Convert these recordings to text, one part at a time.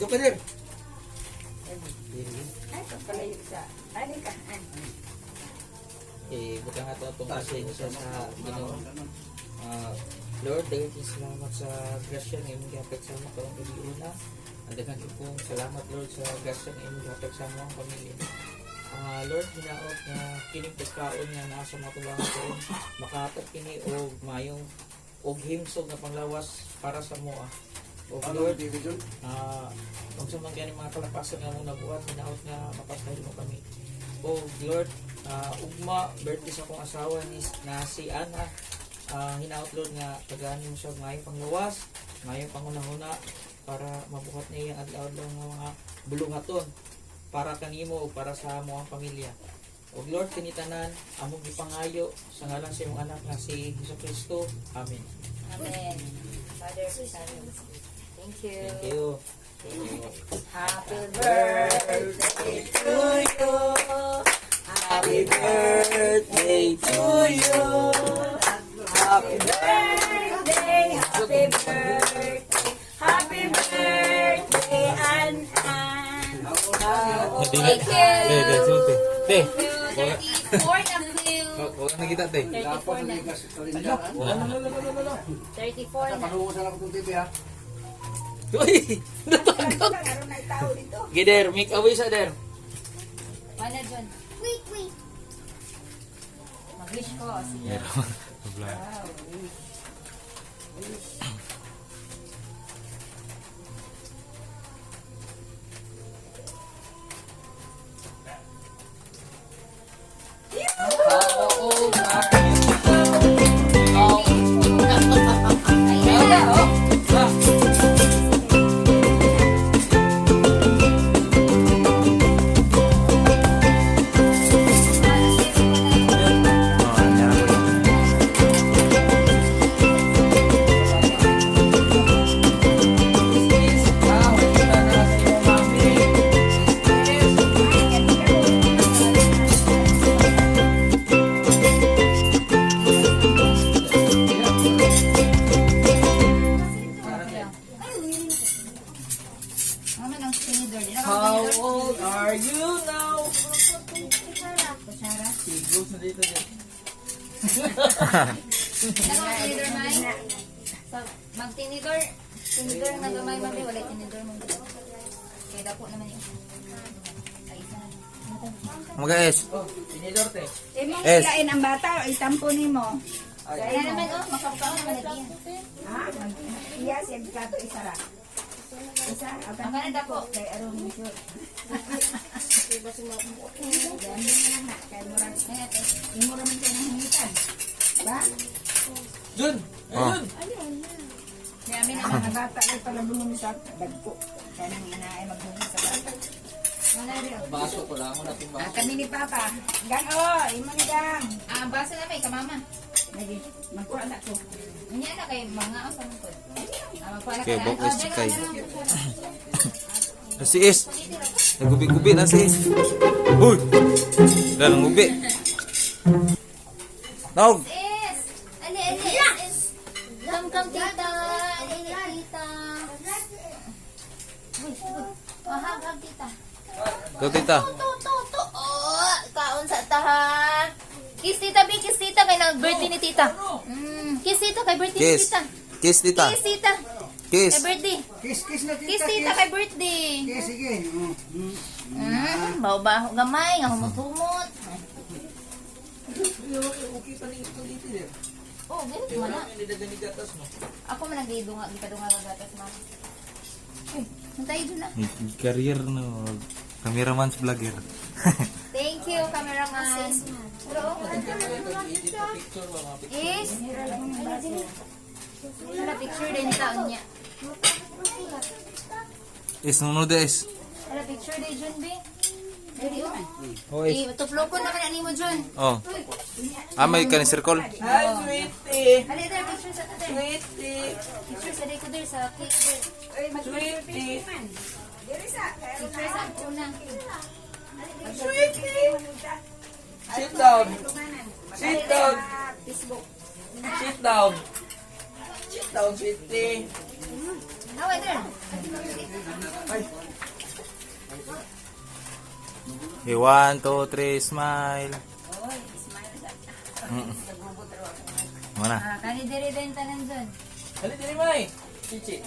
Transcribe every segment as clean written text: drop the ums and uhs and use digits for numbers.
Ito ka din. Ay, kapalayo sa. Ano ka? Buta nga ito itong kasi sa Ginoo. Lord, dahil salamat sa grasya ng imong gapit sa mga karong kabiuna. Ang daghang kong salamat Lord sa grasya ng imong gapit sa mga pamilya. Lord, hinaot na kining pagkaon nga nasa mga tubangan ko makahatag kini og mayong og himsog na panglawas para sa moa. O Lord, kung sa mga ganing mga kalapasan nga mong nabuhat, hinaot nga mapastahin mo kami. O Lord, ugma, birthday sa akong asawa na si Ana, hinaot Lord nga taganin mo siya mayong panglawas, mayong pangunahuna para mabuhat niya yung adlaw-adlaw ng mga buluhaton para kanimo o para sa mga pamilya. O Lord, kinitanan, among gipangayo sa ngalan sa iyong anak na si Jesucristo. Amen. Amen. Father, thank you. Thank you. Happy birthday to you. Happy birthday to you. Happy birthday. Happy birthday. Happy birthday, Ann. Thank you. Te, 34 na blue. huwag na kita, te. 34 na. 34 na. Uy! Natangkot! Gider, make away sa der. Mana dyan? Wait. Mag-wish ko. Sige. Wow, wish. How old are you now? Sigos na dito din. Tinidor, May? Mag-tinidor. Tinidor na gamay, Mami. Wala tinidor mo. Kaya dapo naman yun. Ay, isa na. Mga guys, Tinidor, te. Mong Es. ilain ang bata o itampo ni mo. Ay, Kaya naman, makapaw naman nag-iyan. Ha? Iya, siya plato isara. Isa, ang kanan dako. Kaya aron mo sure. Ganda na lang na. Kaya murag na yan. Imura man siya ng hingitan. Ba? Jun! Oh. Ayun! Kaya amin ang mga bata ay pala bumuni sa dagko. Kaya nang inaay magbungi sa bata. Wala rin. Baso ko lang ako natin ba? Kami ni Papa. Gang, imo ni Gang. Basa na may kamama. Lagi, magkuha na ko. Hindi na kay mga ang pangkod. Okay, bukos kay. Si Is. Nagubi-gubi na si Is. Uy! Dalang gubi. Nog! Is! Ali! Is! Kam tita! Ali, tita! Uy, mahag tita. Ito, tita. To! Kaon sa tahan. Kiss tita, B. Kiss tita kay nang birthday ni tita. Kiss tita kay birthday ni Kiss. tita. Kiss, tita. Kiss tita. Kiss. Kay birthday. Kiss na Kiss tita kay birthday. Kiss, sige. Baho-baho gamay, nga humot-humot. Okay pa rin ito dito din. Oh, ganito man na. Hindi na ganit gatas mo. Ako man nagdidunga, gipadunga ng gatas man. Uy, nantay doon na. Career no. Cameraman's vlogger. Thank you, cameraman. Pero, Edit na picture ba mga picture? is, wala picture din taon niya. Is, nunod is. Wala picture din, John B. Dali, Oh, is. tuplokon naman ani mo, John. Oh. Uy, May ka ni circle. Hi, sweetie! ali tayo, picture sa tatay. Sweetie! Picture sa deko sa cake there. Sweetie! Picture sa una. Sit down! Sit down! Facebook. Sit down! Sit down, sweetie! Away there. Okay, 1, 2, 3, smile. Oy, smile sa. Mm. Nagubot raw ako. Muna. Kani diri din tanan dyan. Dali, dali, May. Chichi.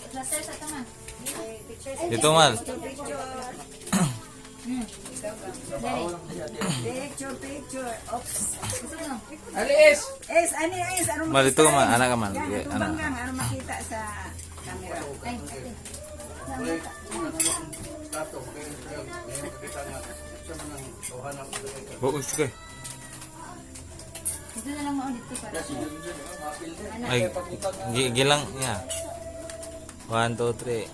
Cluster sa tama. Dito, Mal. Dali. Picture. Oops. Gusto mo? Alis! Anong Mal, dito ka, Mal. Anak ka, Mal. Yan, Okay, tubang anak. lang, ano makita sa camera. Ay, ate. Bagus ka. Dito na lang mo dito para. Ay, gilang ya. 1, 2, 3.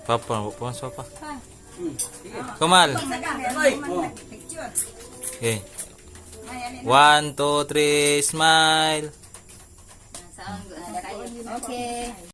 Papa, pumasok pa. Pa. Kumal. Sa camera, picture. Okay. 1, 2, 3, smile. Sound good. Okay.